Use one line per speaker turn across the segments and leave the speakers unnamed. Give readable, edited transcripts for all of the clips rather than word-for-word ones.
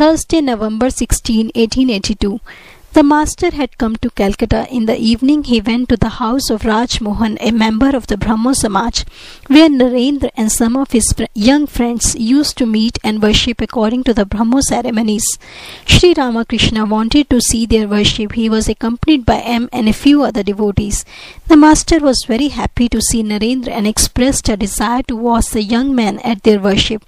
Thursday, November 16, 1882. The master had come to Calcutta. In the evening he went to the house of Raj Mohan, a member of the Brahmo Samaj, where Narendra and some of his young friends used to meet and worship according to the Brahmo ceremonies. Sri Ramakrishna wanted to see their worship. He was accompanied by M and a few other devotees. The master was very happy to see Narendra and expressed a desire to watch the young men at their worship.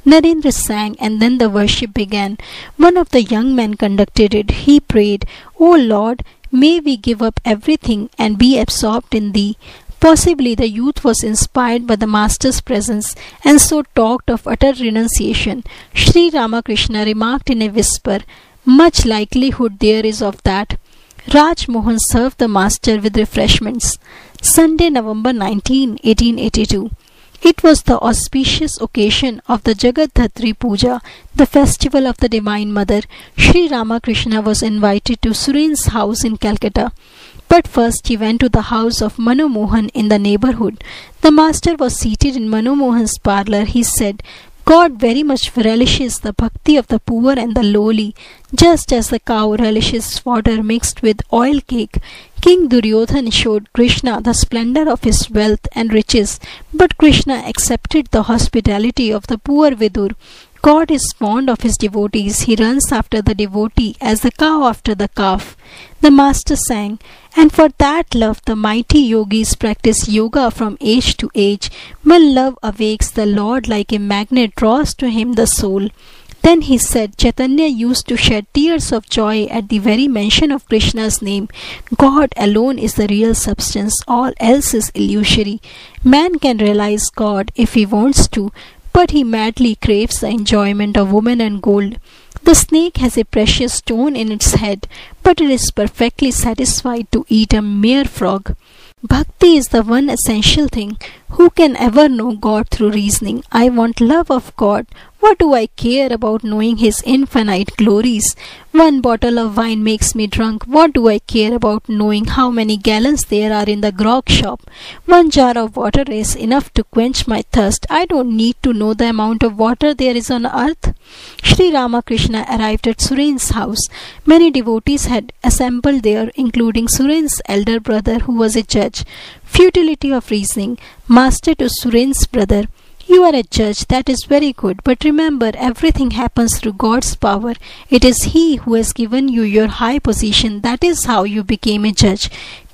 Narendra sang, and then the worship began. One of the young men conducted it. He prayed, "O Lord, may we give up everything and be absorbed in Thee." Possibly the youth was inspired by the master's presence and so talked of utter renunciation. Sri Ramakrishna remarked in a whisper, "Much likelihood there is of that." Raj Mohan served the master with refreshments. Sunday, November 19, 1882. It was the auspicious occasion of the Jagadhatri Puja, the festival of the Divine Mother. Sri Ramakrishna was invited to Suren's house in Calcutta. But first he went to the house of Mano Mohan in the neighborhood. The master was seated in Mano Mohan's parlor. He said, "God very much relishes the bhakti of the poor and the lowly, just as the cow relishes fodder mixed with oil cake." King Duryodhan showed Krishna the splendor of his wealth and riches, but Krishna accepted the hospitality of the poor Vidur. God is fond of his devotees. He runs after the devotee as the cow after the calf. The master sang, "And for that love the mighty yogis practice yoga from age to age. When love awakes, the Lord like a magnet draws to him the soul." Then he said, Chaitanya used to shed tears of joy at the very mention of Krishna's name. God alone is the real substance. All else is illusory. Man can realize God if he wants to, but he madly craves the enjoyment of woman and gold. The snake has a precious stone in its head, but it is perfectly satisfied to eat a mere frog. Bhakti is the one essential thing. Who can ever know God through reasoning? I want love of God. What do I care about knowing His infinite glories? One bottle of wine makes me drunk. What do I care about knowing how many gallons there are in the grog shop? One jar of water is enough to quench my thirst. I don't need to know the amount of water there is on earth. Sri Ramakrishna arrived at Suren's house. Many devotees had assembled there, including Suren's elder brother, who was a judge. Futility of reasoning. Master to Suren's brother, "You are a judge, that is very good, but remember, everything happens through God's power. It is He who has given you your high position. That is how you became a judge.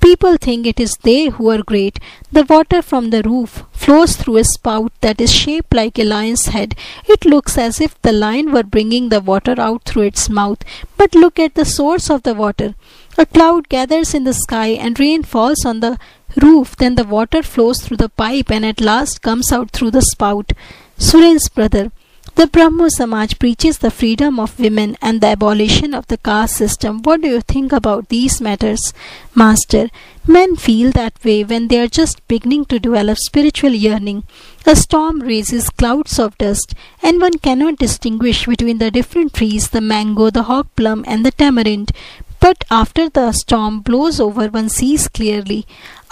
People think it is they who are great. The water from the roof flows through a spout that is shaped like a lion's head. It looks as if the lion were bringing the water out through its mouth. But look at the source of the water. A cloud gathers in the sky and rain falls on the roof, then the water flows through the pipe and at last comes out through the spout." Suren's brother, "The Brahmo Samaj preaches the freedom of women and the abolition of the caste system. What do you think about these matters?" Master, "Men feel that way when they are just beginning to develop spiritual yearning. A storm raises clouds of dust, and one cannot distinguish between the different trees, the mango, the hog plum, and the tamarind. But after the storm blows over, one sees clearly.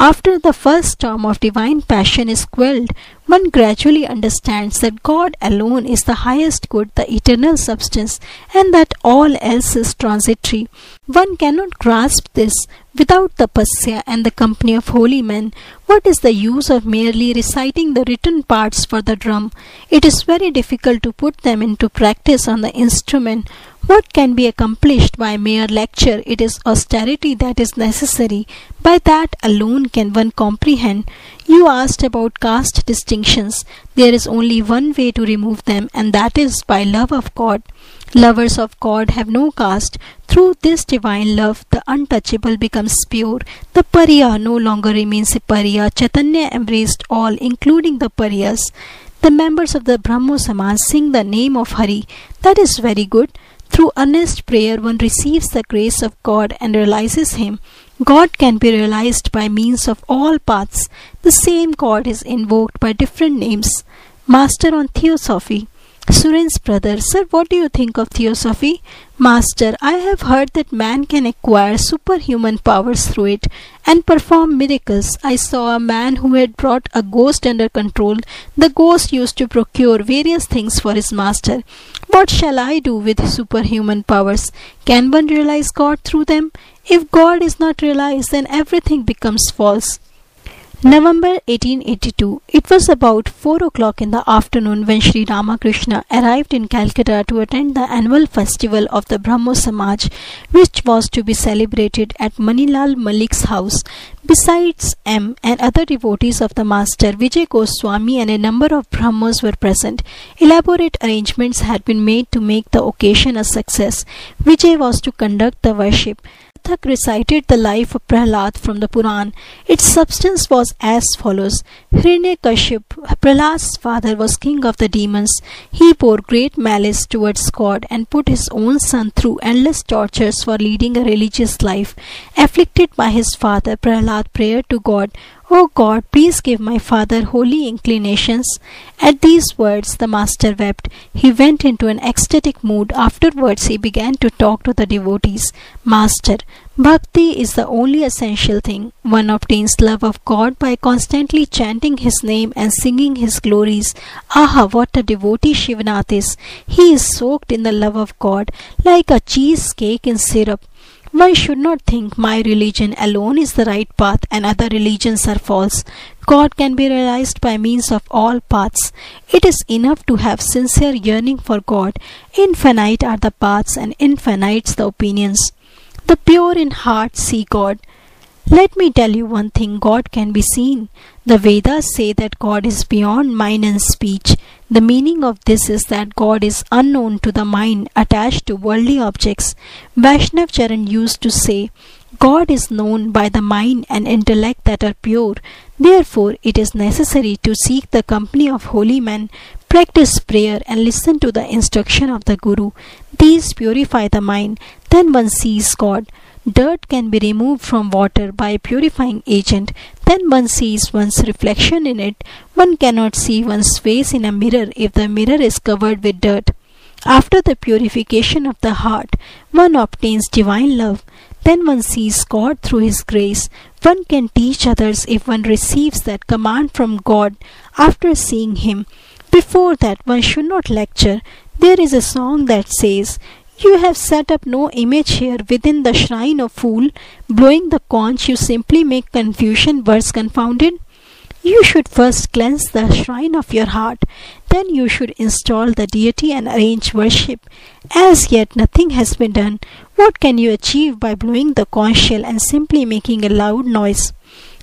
After the first storm of divine passion is quelled, one gradually understands that God alone is the highest good, the eternal substance, and that all else is transitory. One cannot grasp this without tapasya and the company of holy men. What is the use of merely reciting the written parts for the drum? It is very difficult to put them into practice on the instrument. What can be accomplished by mere lecture? It is austerity that is necessary. By that alone can one comprehend. You asked about caste distinctions. There is only one way to remove them, and that is by love of God. Lovers of God have no caste. Through this divine love, the untouchable becomes pure. The pariya no longer remains a pariya. Chaitanya embraced all, including the pariyas. The members of the Brahmo Samaj sing the name of Hari. That is very good. Through earnest prayer, one receives the grace of God and realizes Him. God can be realized by means of all paths. The same God is invoked by different names. Master on Theosophy, Suren's brother, Sir, what do you think of theosophy? Master, I have heard that man can acquire superhuman powers through it and perform miracles. I saw a man who had brought a ghost under control. The ghost used to procure various things for his master. What shall I do with superhuman powers? Can one realize God through them? If God is not realized, then everything becomes false. November 1882. It was about 4 o'clock in the afternoon when Sri Ramakrishna arrived in Calcutta to attend the annual festival of the Brahmo Samaj, which was to be celebrated at Manilal Malik's house. Besides M and other devotees of the Master, Vijay Goswami and a number of Brahmos were present. Elaborate arrangements had been made to make the occasion a success. Vijay was to conduct the worship. Kathak recited the life of Prahlad from the Puran. Its substance was as follows. Hiranyakashipu, Prahlad's father, was king of the demons. He bore great malice towards God and put his own son through endless tortures for leading a religious life. Afflicted by his father, Prahlad prayed to God, "O God, please give my father holy inclinations." At these words the master wept. He went into an ecstatic mood. Afterwards he began to talk to the devotees. Master, bhakti is the only essential thing. One obtains love of God by constantly chanting his name and singing his glories. Aha, what a devotee Shivanath is! He is soaked in the love of God, like a cheesecake in syrup. One should not think my religion alone is the right path and other religions are false. God can be realized by means of all paths. It is enough to have sincere yearning for God. Infinite are the paths and infinite the opinions. The pure in heart see God. Let me tell you one thing, God can be seen. The Vedas say that God is beyond mind and speech. The meaning of this is that God is unknown to the mind attached to worldly objects. Vaishnav Charan used to say, God is known by the mind and intellect that are pure. Therefore, it is necessary to seek the company of holy men, practice prayer and listen to the instruction of the Guru. These purify the mind. Then one sees God. Dirt can be removed from water by a purifying agent. Then one sees one's reflection in it. One cannot see one's face in a mirror if the mirror is covered with dirt. After the purification of the heart, one obtains divine love. Then one sees God through His grace. One can teach others if one receives that command from God after seeing Him. Before that, one should not lecture. There is a song that says, "You have set up no image here within the shrine of fool. Blowing the conch, you simply make confusion worse confounded." You should first cleanse the shrine of your heart. Then you should install the deity and arrange worship. As yet nothing has been done. What can you achieve by blowing the conch shell and simply making a loud noise?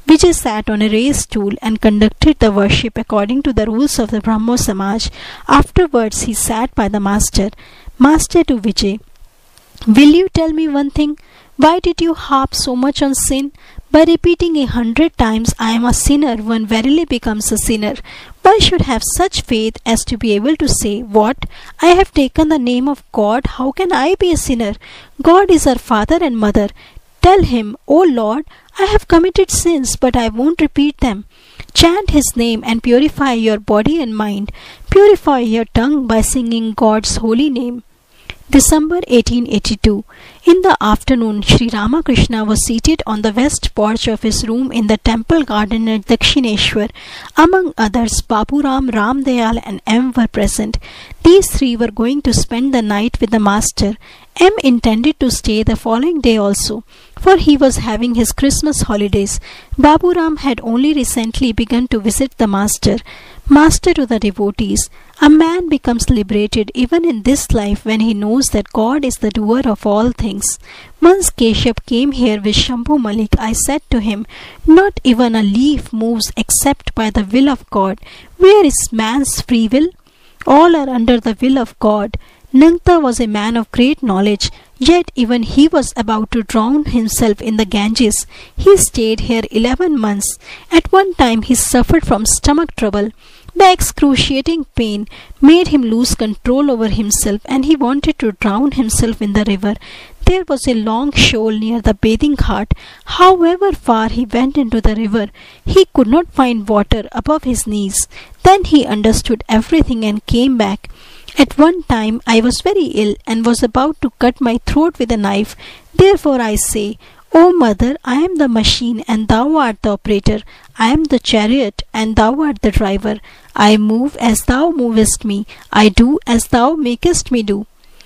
Vijay sat on a raised stool and conducted the worship according to the rules of the Brahmo Samaj. Afterwards he sat by the master. Master to Vijay, will you tell me one thing? Why did you harp so much on sin? By repeating 100 times, "I am a sinner," one verily becomes a sinner. One should have such faith as to be able to say, "What? I have taken the name of God. How can I be a sinner? God is our father and mother." Tell him, "O Lord, I have committed sins, but I won't repeat them." Chant His name and purify your body and mind. Purify your tongue by singing God's holy name. December 1882. In the afternoon, Sri Ramakrishna was seated on the west porch of his room in the temple garden at Dakshineshwar. Among others, Baburam, Ramdayal and M were present. These three were going to spend the night with the master. M intended to stay the following day also, for he was having his Christmas holidays. Baburam had only recently begun to visit the master. Master to the devotees, a man becomes liberated even in this life when he knows that God is the doer of all things. Once Keshav came here with Shambhu Malik. I said to him, "Not even a leaf moves except by the will of God. Where is man's free will? All are under the will of God." Nangta was a man of great knowledge, yet even he was about to drown himself in the Ganges. He stayed here 11 months. At one time he suffered from stomach trouble. The excruciating pain made him lose control over himself and he wanted to drown himself in the river. There was a long shoal near the bathing ghat. However far he went into the river, he could not find water above his knees. Then he understood everything and came back. At one time I was very ill and was about to cut my throat with a knife. Therefore I say, O Mother, I am the machine and thou art the operator. I am the chariot and thou art the driver. I move as thou movest me. I do as thou makest me do.